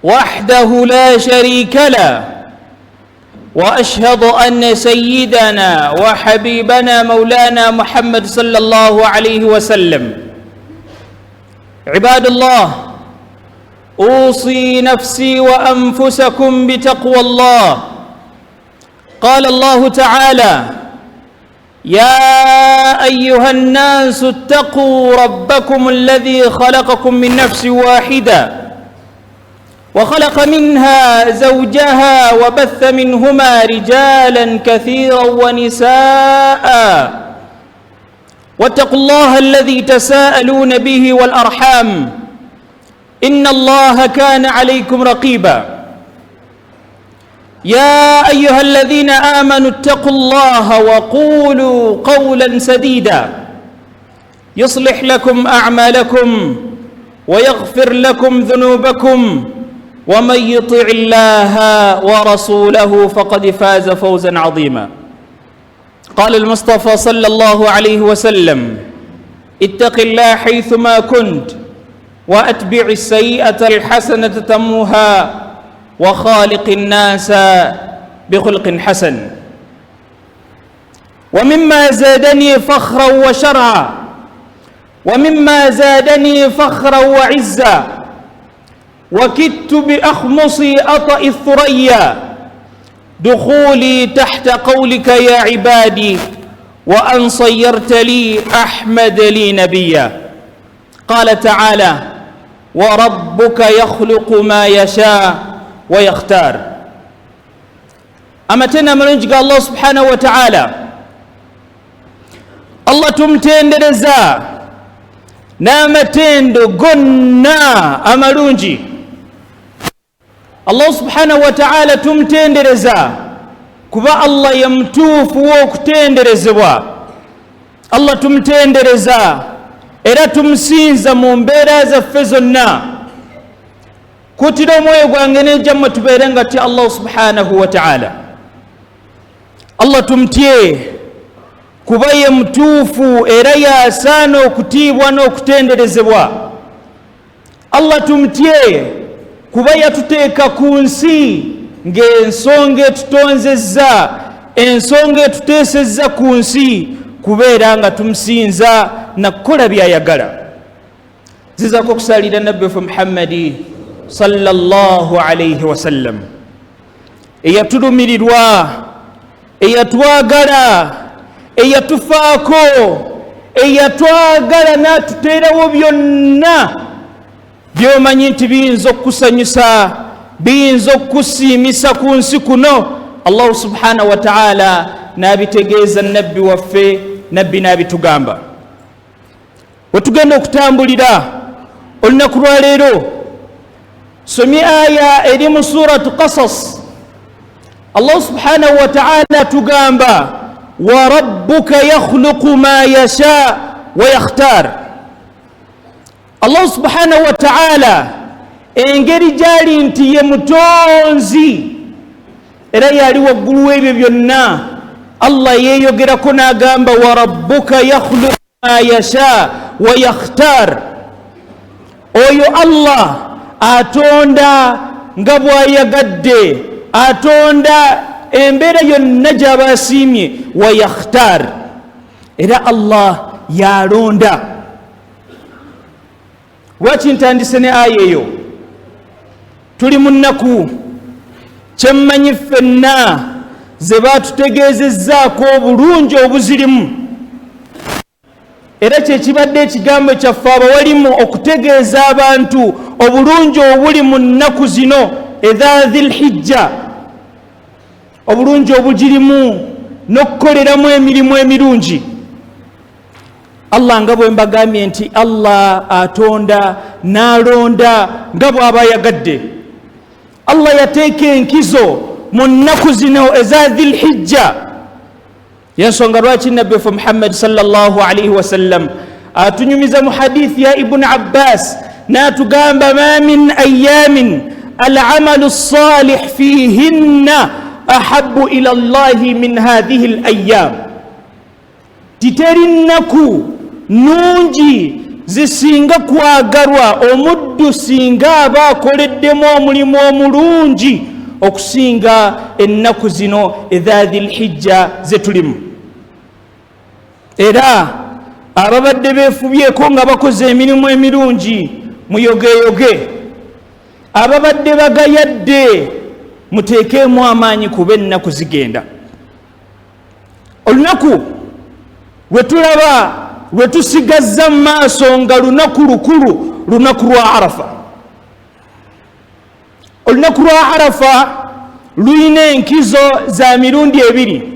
وحده لا شريك له، وأشهد أن سيدنا وحبيبنا مولانا محمد صلى الله عليه وسلم. عباد الله، أوصي نفسي وأنفسكم بتقوى الله. قال الله تعالى: يا أيها الناس اتقوا ربكم الذي خلقكم من نفس واحدة وخلق منها زوجها وبث منهما رجالا كثيرا ونساء واتقوا الله الذي تساءلون به والأرحام إن الله كان عليكم رقيبا. يا أيها الذين آمنوا اتقوا الله وقولوا قولا سديدا يصلح لكم أعمالكم ويغفر لكم ذنوبكم ومن يطع الله ورسوله فقد فاز فوزا عظيما. قال المصطفى صلى الله عليه وسلم: اتق الله حيثما كنت وأتبع السيئة الحسنة تموها وخالق الناس بخلق حسن. ومما زادني فخرا وشرعا ومما زادني فخرا وعزا وكدت بأخمصي أطأ الثريا دخولي تحت قولك يا عبادي وأن صيرت لي أحمد لي نبيا. قال تعالى: وربك يخلق ما يشاء ويختار. أمتنا منجق الله سبحانه وتعالى الله تمتندرزا نامتند قنا أمرونجي الله سبحانه وتعالى تمتندرزا كبا الله يمتوف وكتندرزوا الله تمتندرزا era tumusinza mu mbeera zaffe zonna kutira omwoyo gwange nejjamwe tubeere nga ti Allah subhanahu wa ta'ala. Allah tumutye kuba ye mutuufu era yasaana okutiibwa n'okutenderezebwa. Allah tumutye kuba yatuteeka ku nsi ng'ensonga etutonzezza, ensonga etuteesezza ku nsi kubeera nga tumusinza nakukola byayagala. Zizako okusalira nabbi waffe Muhammadi sallallahu alayhi wasallam eyatulumirirwa, eyatwagala, eyatufaako, eyatwagala n'atuteerawo byonna by'omanyi nti biyinza okukusanyusa, biyinza okukusiimisa ku nsi kuno. Allahu subhanahu wa ta'ala n'abitegeeza nabbi waffe, nabbi n'abitugamba. Wetugenda okutambulira olunaku lwa leero, somye aya eri mu suratu Qasas. Allah subhanahu wa ta'ala tugamba: wa rabbuka yakhluqu ma yasha wa yakhtar. Allah subhanahu wa ta'ala engeri gyali nti ye mutonzi era yali waggulu w'ebyo byonna, Allah yeeyogerako n'agamba wa rabbuka yakhluqu ma yasha wa yakhtar. Oyo Allah atonda nga bw'ayagadde, atonda embeera yonna gy'aba asiimye, wa yakhtar, era Allah yalonda. Lwaki ntandise ne aya eyo? Tuli mu nnaku kyemmanyi ffenna ze baatutegeezezzaako obulungi obuzirimu, era kyekibadde ekigambo kyaffe abawalimu okutegeeza abantu obulungi obuli mu nnaku zino edha dhilhijja, obulungi obugirimu n'okukoleramu emirimu emirungi. Allah nga bwe mbagambye nti Allah atonda n'alonda nga bw'aba yagadde. Allah yateeka enkizo mu nnaku zino eza dhilhijja. Yensonga lwaki nabbi waffe Muhammad sallallahu alayhi wasallam atunyumiza mu hadithi ya Ibn Abbas n'atugamba: ma min ayamin al'amalu as-salih fihinna ahabbu ila Allahi min hadhihi al-ayyam. Titeri nnaku nungi zisinga kwagalwa omuddu singa aba akoleddemu omulimu omulungi okusinga ennaku zino edha dhilhijja zetulimu. Era ababadde beefubyeko nga bakoze emirimu emirungi muyogeyoge, ababadde bagayadde muteekemu amaanyi kuba ennaku zigenda. Olunaku lwetulaba lwetusigazza mu maaso nga lunaku lukulu, lunaku lwa Arafa. Olunaku lwa Arafa luyina enkizo za mirundi ebiri.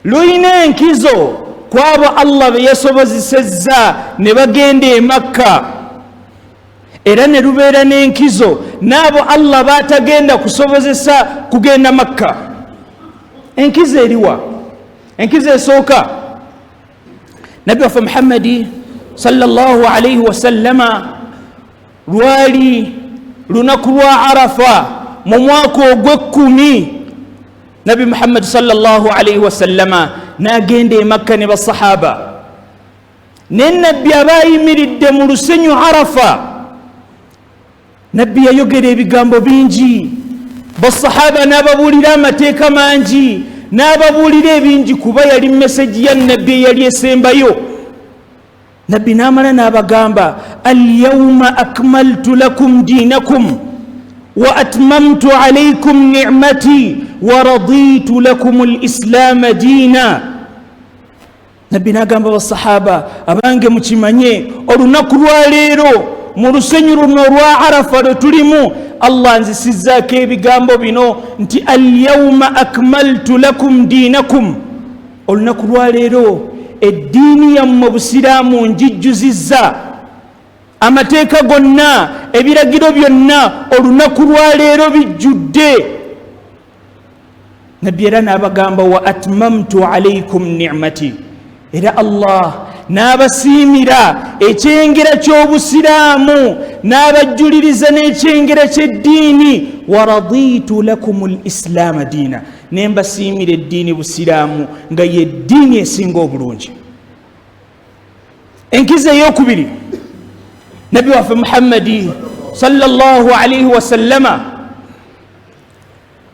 Luyina enkizo kwabo Allah be yasobozesezza ne bagenda e Makka, era ne lubeera n'enkizo n'abo Allah baatagenda kusobozesa kugenda Makka. Enkizo eriwa? Enkizo esooka, Nabi waffe Muhammadi sallallahu alayhi wa sallama lwali lunaku lwa Arafa mu mwaka ogw'ekkumi, Nabi Muhammad sallallahu alayhi wa sallama n'agenda e Makka ne basahaba. Ne Nabbi abayimiridde mu lusenyu Arafa, Nabbi yayogera ebigambo bingi, basahaba n'ababuulira amateeka mangi, n'ababuulira ebingi kuba yali meseji ya Nabbi eyali esembayo. Nabbi n'amala n'abagamba, alyawma akmaltu lakum dinakum wa atmamtu alaykum ni'mati wa raditu lakum al-islam diina. Nabbi n'agamba basahaba, abange mukimanye olunaku lwa leero mu lusenyu luno lwa Arafa lwe tulimu, Allah nzisizzaako ebigambo bino nti alyawma akmaltu lakum dinakum. Olunaku lwa leero eddiini yammwe Busiraamu njijjuzizza, amateeka gonna, ebiragiro byonna olunaku lwa leero bijjudde. Nabbi era n'abagamba wa atmamtu alaykum ni'mati, era Allah n'abasiimira ekyengera ky'Obusiraamu n'abajjuliriza n'ekyengera ky'eddiini, wa raditu lakum al-islaama diina, ne mbasiimira eddiini Busiraamu nga ye ddiini esinga obulungi. Enkizo ey'okubiri, Nabbi waffe Muhammadi sallallahu alayhi wa sallama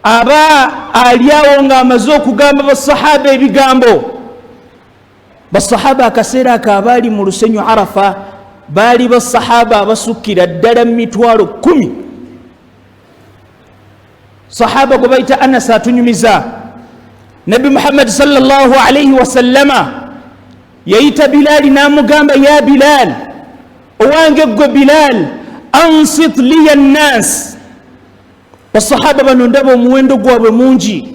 aba alyawo ng'amaze okugamba basahaba ebigambo. Basahaba akaseera ako abaali mu lusenyu Arafa baali basahaba abasukkira ddala mitwalo 10. Sahaba gwe bayita Anas atunyumiza, Nabbi Muhammad sallallahu alayhi wa sallama yayita Bilaali n'amugamba, ya Bilaal, owange gwe Bilaal, ansit liya nnaas. Basahaba bano ndaba omuwendo gwabwe mungi,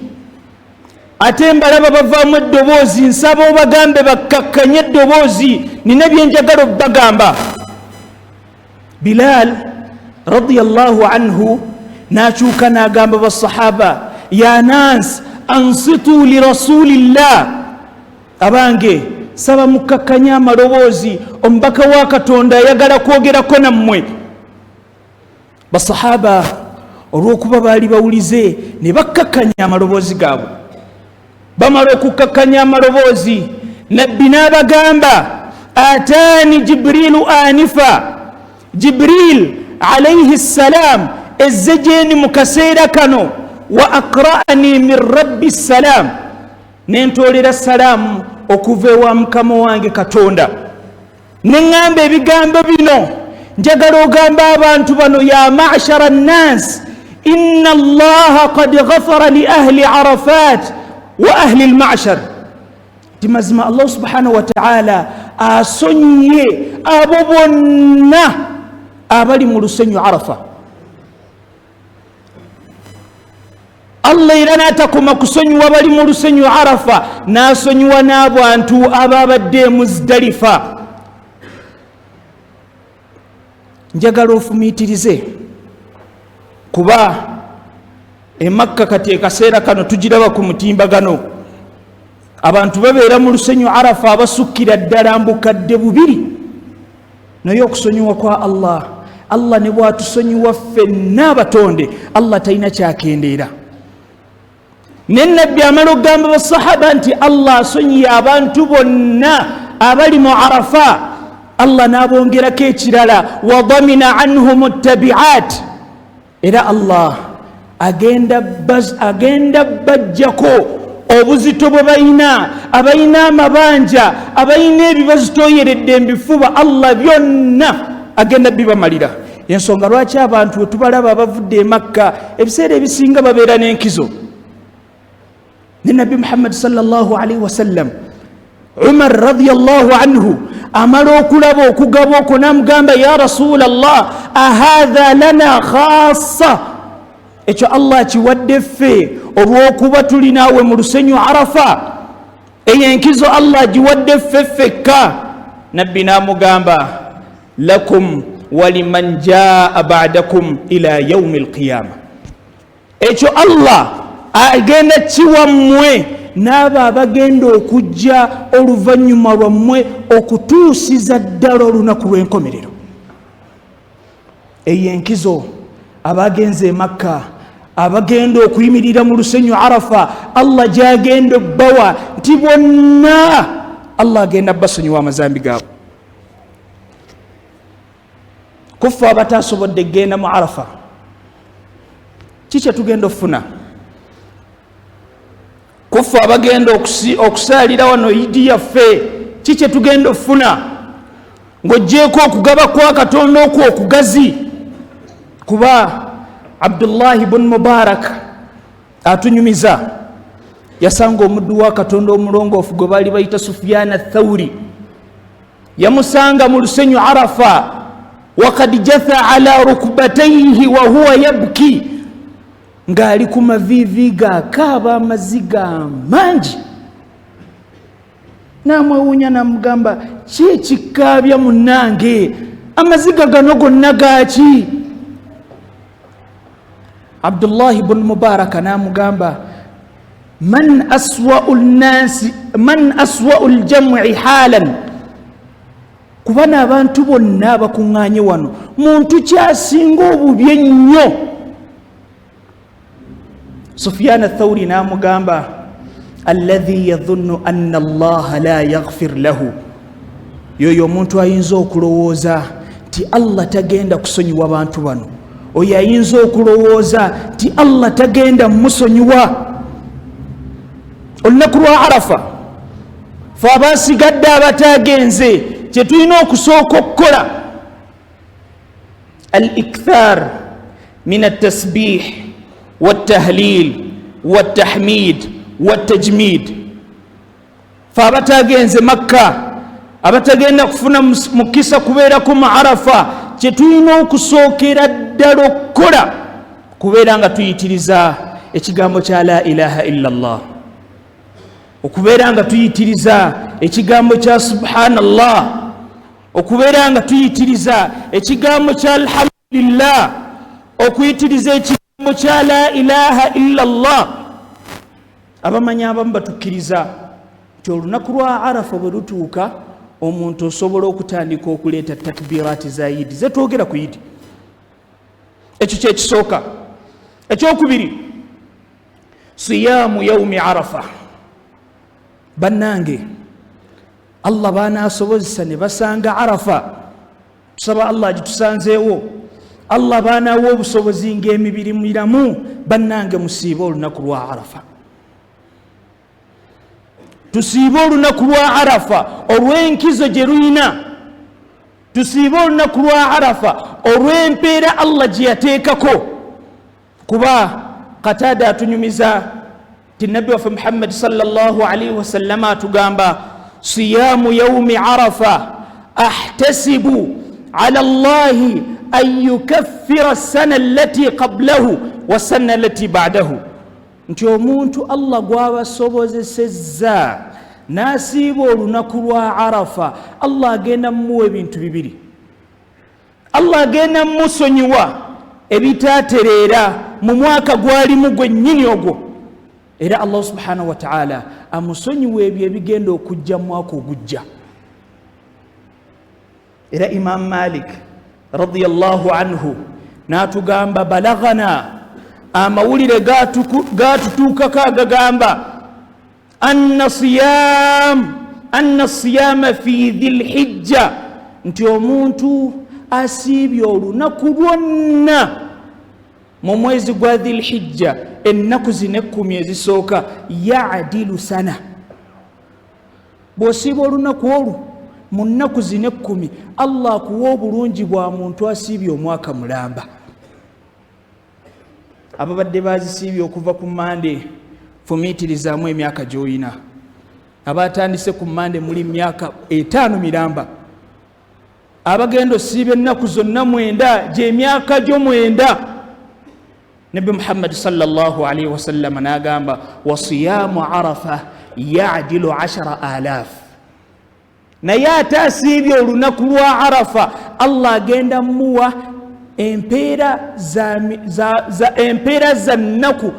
ate mbalaba bavaamu eddoboozi, nsaba obagambe bakkakkanye eddoboozi, nina byenjagala obbagamba. Bilaal radiyallahu anhu n'akyuka n'agamba basahaba, ya naas ansitu li rasulillah, abange saba mukkakkanye amaloboozi, omubaka wa Katonda ayagala kwogerako nammwe. Basahaba olw'okuba baali bawulize ne bakkakkanya amaloboozi gaabwe. Bamala okukkakkanya amaloboozi, Nabbi n'abagamba, ataani Jibrilu anifa, Jibril alayhi salaam ezze gyendi mu kaseera kano, wa akra'ani min rabbi salaam, nentoolera salaamu okuva ewa Mukama wange Katonda. Neŋŋamba ebigambo bino njagala ogamba abantu bano, ya ma'shara nnaas, inna Allaha qad ghafara li ahli Arafat wa ahli al-ma'shar. Timazima Allah subhanahu wa ta'ala asonyiye abo bonna abali mu lusenyu Arafa. Allah era n'atakoma kusonyiwa bali mu lusenyu Arafa, n'asonyiwa n'abantu ababadde Muzdalifa. Njagala ofumiitirize kuba e Makka kati akaseera kano tugiraba ku mutimbagano, abantu babeera mu lusenyu Arafa abasukkira ddala mbukadde 2. Naye okusonyiwa kwa Allah ne bw'atusonyiwa ffenna abatonde, Allah talina kyakendeera. Ne Nabbi amala okugamba basahaba nti Allah asonyiye abantu bonna abali mu Arafa, Allah n'abongerako ekirala wa dhamina anhum attabi'at era Allah agenda bajjako obuzito bwe bayina abayina amabanja abayina ebibazitoyeredde embifuba Allah byonna agenda bibamalira ensonga lwaki abantu we tubalaba abavudde e Makka ebiseera ebisinga babeera n'enkizo ne Nabbi Muhammad sallallahu alaihi wasallam Umar radiyallahu anhu amala okulaba okugaba okwo n'amugamba ya Rasulallah ahadha lana khassa ekyo Allah kiwadde ffe olw'okuba tuli naawe mu lusenyu Arafa eyo enkizo Allah giwadde ffe ffekka nabbi n'amugamba lakum waliman jaa ba'dakum ila yaumi alqiyama ekyo Allah agenda kiwammwe n'abo abagenda okujja oluvannyuma lwammwe okutuusiza ddala olunaku lw'enkomerero eyo enkizo abagenze e Makka abagenda okuyimirira mu lusenyu Arafa Allah gyagenda obbawa nti bonna Allah agenda basonyiwa amazambi gaabwe kuffa abatasobodde genda mu Arafa kiki tugenda okufuna kuffa abagenda okusaalira wano Idi yaffe kiki tugenda okufuna ng'oggyeko okugaba kwa Katonda okwo okugazi kuba Abdullah ibn Mubarak atunyumiza yasanga omuddu wa Katonda omulongoofu gwe baali bayita Sufyan ath-Thawri yamusanga mu lusenyu Arafa wakad jatha ala rukbatayhi wa huwa yabki ng'ali ku maviivi gaakaaba amaziga mangi n'amwewuunya n'amugamba kikikaabya munnange amaziga gano gonna gaaki Abdullah ibn Mubarak n'amugamba man aswa'u al-jam'i halan kubana abantu bonna abakuŋŋaanye wano muntu kyasinga obubi ennyo Sufyan ath-Thawri n'amugamba alladhi yadhunnu anna Allah la yaghfir lahu yoyo omuntu ayinza okulowooza ti Allah tagenda kusonyiwa abantu bano oyo ayinza okulowooza ti Allah tagenda musonyiwa olunaku lwa Arafa fe abasigadde abatagenze kyetulina okusooka okukola al-ikthar min at-tasbih wat-tahlil wat-tahmid wat-tajmid fe abatagenze Makka abatagenda kufuna mukisa kubeerako mu Arafa kyetulina okusookera ddala okukola kubeera nga tuyitiriza ekigambo kya la ilaha illa Allah okubeera nga tuyitiriza ekigambo kya subhanallah okubeera nga tuyitiriza ekigambo kya alhamdulillah okuyitiriza ekigambo kya la ilaha illa Allah abamanyi abamu batukkiriza nti olunaku lwa Arafa bwe lutuuka omuntu osobola okutandika okuleeta takbirati za Idi zetwogera ku Idi ekyo kyekisooka ekyokubiri siyamu yaumi Arafa bannange Allah baanaasobozesa ne basanga Arafa tusaba Allah gitusanzeewo Allah baanaawa obusobozi ng'emibiri miramu bannange musiibe olunaku lwa Arafa tusiibe olunaku lwa Arafa olw'enkizo gye luyina tusiibe olunaku lwa Arafa olw'empeera Allah gye yateekako kuba Qatada atunyumiza ti Nabbi waffe Muhammad sallallahu alaihi wasallam atugamba siyamu yaumi Arafa ahtasibu ala Allahi an yukaffira as-sana allati qablahu was-sana allati ba'dahu nti omuntu Allah gwabasobozesezza n'asiiba olunaku lwa Arafa Allah agenda mmuwa ebintu bibiri Allah agenda mmusonyiwa ebitaatereera mu mwaka gwalimu gwennyini ogwo era Allah subhanahu wa ta'ala amusonyiwa ebyo ebigenda okujja mu mwaka ogujja era Imam Malik radiyallahu anhu n'atugamba balaghana amawulire gatutuukako agagamba anna siyama fi dhil hijja nti omuntu asiibye olunaku lwonna mu mwezi gwa Dhilhijja ennaku zino 10 ezisooka yaadilu sana. Bw'osiiba olunaku olwo mu nnaku zino 10 Allah akuwa obulungi bwa muntu asiibye omwaka mulamba. Ababadde bazisiibye okuva ku Mande fumiitirizaamu emyaka gy'olina. Abatandise ku Mande muli myaka 5 miramba. Abagenda osiiba ennaku zonna 9 gy'emyaka gyo 9. Nabi Muhammad sallallahu alaihi wasallam n'agamba wasiyamu Arafa yaadilu 10,000. Naye ate asiibye olunaku lwa Arafa Allah agenda muwa empeera za nnaku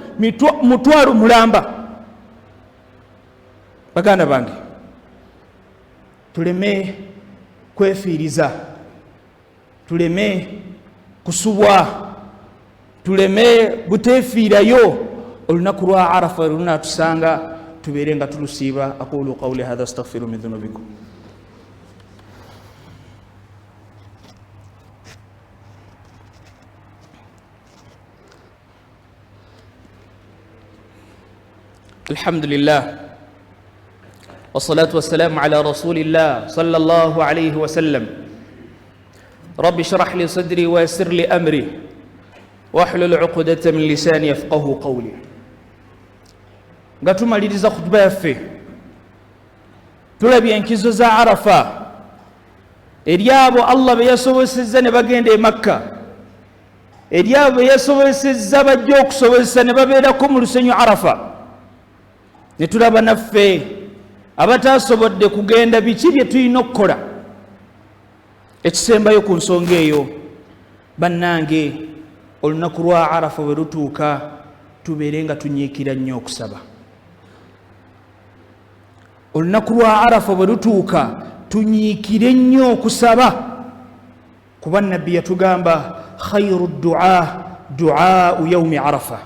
mutwalo mulamba. Baganda bange, tuleme kwefiiriza, tuleme kusubwa, tuleme butefiirayo. Olunaku lwa Arafa lunatusanga tubeere nga tulusiiba. Aqulu qawli hadha astaghfiru min dhunubikum. Alhamdulillah wassalatu wassalamu ala rasulillah sallallahu alayhi wa sallam. Rabbi shrah li sadri wa yassir li amri wahlul 'uqdatan min lisani yafqahu qawli. Nga tumaliriza khutba yaffe tulabye enkizo za Arafa eri abo Allah be yasobozesezza ne bagenda e Makka, eri abo be yasobozesezza bajja okusobozesa ne babeerako mu lusenyu Arafa. Ne tulaba naffe abatasobodde kugenda biki bye tulina okukola. Ekisembayo ku nsonga eyo bannange, olunaku lwa Arafa bwe lutuuka tubeere nga tunyiikira nnyo okusaba. Olunaku lwa Arafa bwe lutuuka tunyiikire nnyo okusaba, kuba Nabbi yatugamba khayru du'a du'au yawmi Arafa.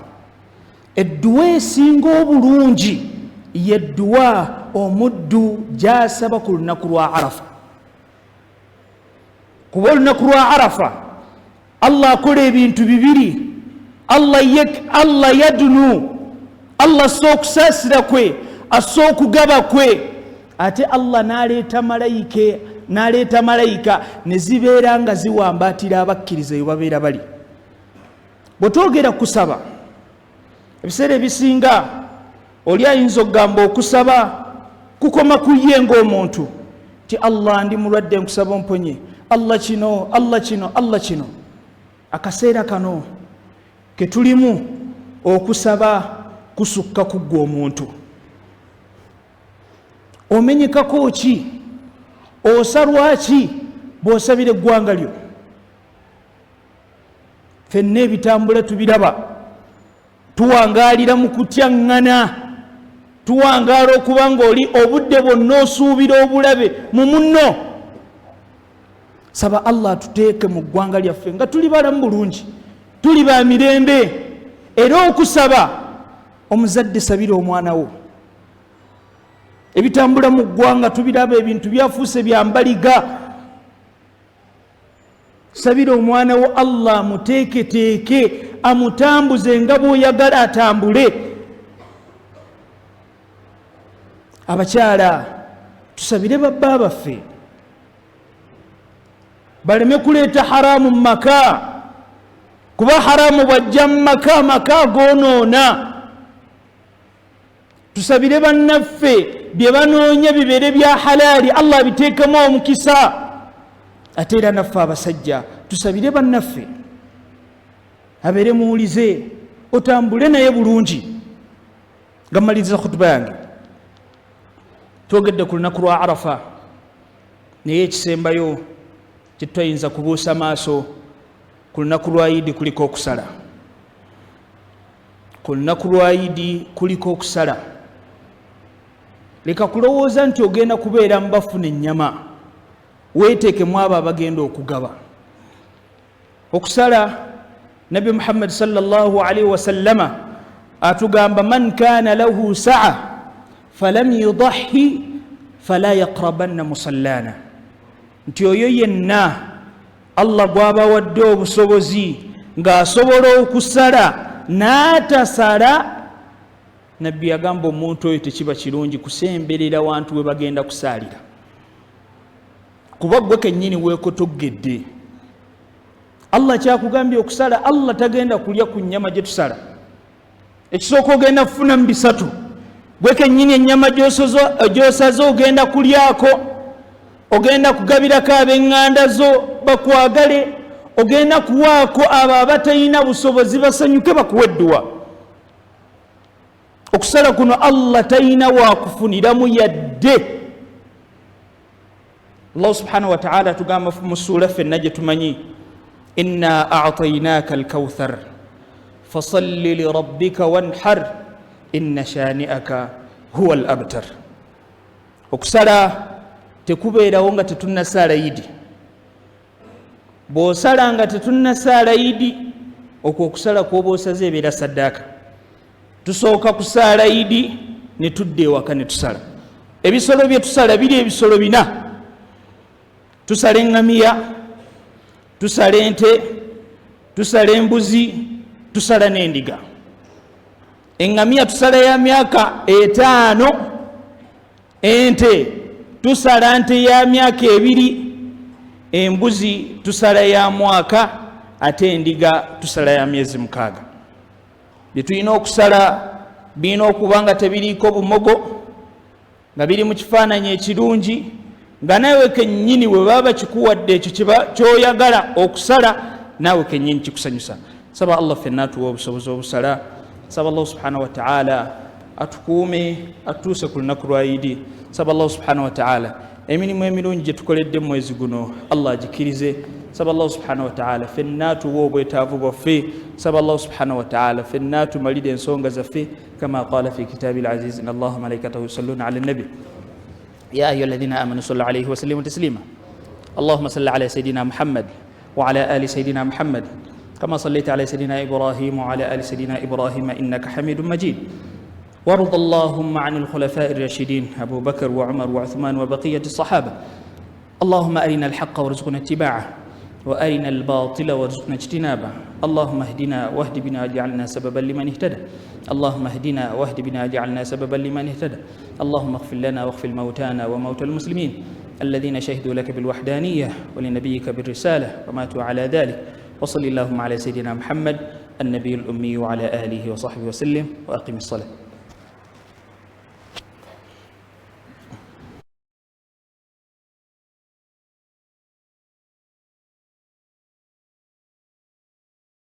Edduwa esinga obulungi yedduwa omuddu gy'asaba ku lunaku lwa Arafa. Kuba olunaku lwa Arafa Allah akola ebintu bibiri. Allah yadunu, Allah assa okusaasira kwe, assa okugaba kwe. Ate Allah n'aleeta malayika ne zibeera nga ziwambaatira abakkiriza we babeera bali. Bwe twogera kusaba, ebiseera ebisinga oli ayinza okugamba okusaba kukoma ku ye ng'omuntu ti Allah ndi mulwadde nkusaba omponye, Allah kino, Allah kino, Allah kino. Akaseera kano ke tulimu okusaba kusukka ku ggwe omuntu. Omenyekako ki? Osalwa ki bw'osabira eggwanga lyo? Ffenna ebitambula tubiraba, tuwangaalira mu kutyaŋŋana, tuwangaala okuba ng'oli obudde bwonna osuubira obulabe mu munno. Saba Allah tuteeke mu ggwanga lyaffe nga tuli balamu bulungi, tuli ba mirembe. Era okusaba, omuzadde sabira omwana wo. Ebitambula mu ggwanga tubiraba, ebintu byafuuse byambaliga. Sabira omwana wo Allah amuteeketeeke, amutambuze nga bw'oyagala atambule. Abakyala tusabire babba baffe baleme kuleeta haramu mu maka, kuba haramu bwajja mu maka, maka goonoona. Tusabire bannaffe bye banoonya bibeere bya halaali, Allah biteekemu omukisa. Ate era naffe abasajja tusabire bannaffe abeere muwulize, otambule naye bulungi. Nga mmaliriza khutuba yange, twogedde ku lunaku lwa Arafa, naye ekisembayo kye twayinza kubuusa maaso, ku lunaku lwa Idi kuliko okusala. Ku lunaku lwa Idi kuliko okusala. Leka kulowooza nti ogenda kubeera mu bafuna ennyama, weeteekemu abo abagenda okugaba. Okusala, Nabi Muhammad sallallahu alaihi wasallama atugamba man kana lahu sa'a falam yudahhi fala yaqrabanna musallana. nti oyo yenna Allah gwabawadde obusobozi ng'asobola okusala n'atasala, nabbi yagamba omuntu oyo tekiba kirungi kusemberera wantu we bagenda kusaalira, kuba gwe kennyini weekotogedde. Allah kyakugambye okusala, Allah tagenda kulya ku nnyama gye tusala. Ekisooka ogenda kufuna mu bisatu, gwe kennyini ennyama gy'osaze ogenda kulyako, ogenda kugabirako ab'eŋŋanda zo bakwagale, ogenda kuwaako abo abatalina busobozi basanyuke bakuwe edduwa. Okusala kuno Allah talina waakufuniramu yadde. Allah subhanahu wa ta'ala tugamba mu ssuula ffenna gye tumanyi, inna a'taynaaka al-kawthar fasalli lirabbika wanhar inna shani'aka huwa al-abtar. Okusala tekubeerawo nga tetunnasaala yidi. Bw'osala nga tetunnasaala yidi, okwo okusala kw'oba osaze ebeera saddaaka. Tusooka kusaala yidi ne tudda ewaka ne tusala. Ebisolo bye tusala biri ebisolo bina. Tusala eŋŋamiya, tusala ente, tusala embuzi, tusala n'endiga. Eŋŋamiya tusala ya myaka 5, ente tusala nte ya myaka 2, embuzi tusala ya mwaka, ate endiga tusala ya myezi 6. Bye tulina okusala birina okuba nga tebiriiko bumogo, nga biri mu kifaananyi ekirungi, nga naawe kennyini we baba bakikuwadde ekyo ky'oyagala okusala, naawe kennyini kikusanyusa. Saba Allah ffenna atuwa obusobozi obusala. Saba Allah subhanahu wa ta'ala atukuume atuuse ku lunaku lwa Idi. Saba Allah subhanahu wa ta'ala emirimu emirungi gye tukoledde mu mwezi guno Allah agikirize. Saba Allah subhanahu wa ta'ala ffenna atuwa obwetaavu bwaffe. Saba Allah subhanahu wa ta'ala ffenna atumalire ensonga zaffe kama qala fi kitabil aziz inna Allaha malaikatahu yusalluna ala nabi يا أيها الذين آمنوا صلوا عليه وسلموا تسليما. اللهم صل على سيدنا محمد وعلى آل سيدنا محمد كما صليت على سيدنا إبراهيم وعلى آل سيدنا إبراهيم إنك حميد مجيد. وارض اللهم عن الخلفاء الراشدين أبو بكر وعمر وعثمان وبقية الصحابة. اللهم أرنا الحق وارزقنا اتباعه وأرنا الباطل وارزقنا اجتنابه. اللهم اهدنا واهد بنا واجعلنا سببا لمن اهتدى. اللهم اهدنا واهد بنا واجعلنا سببا لمن اهتدى. اللهم اغفر لنا واغفر موتانا وموتى المسلمين الذين شهدوا لك بالوحدانية ولنبيك بالرسالة وماتوا على ذلك. وصل اللهم على سيدنا محمد النبي الأمي وعلى آله وصحبه وسلم وأقم الصلاة.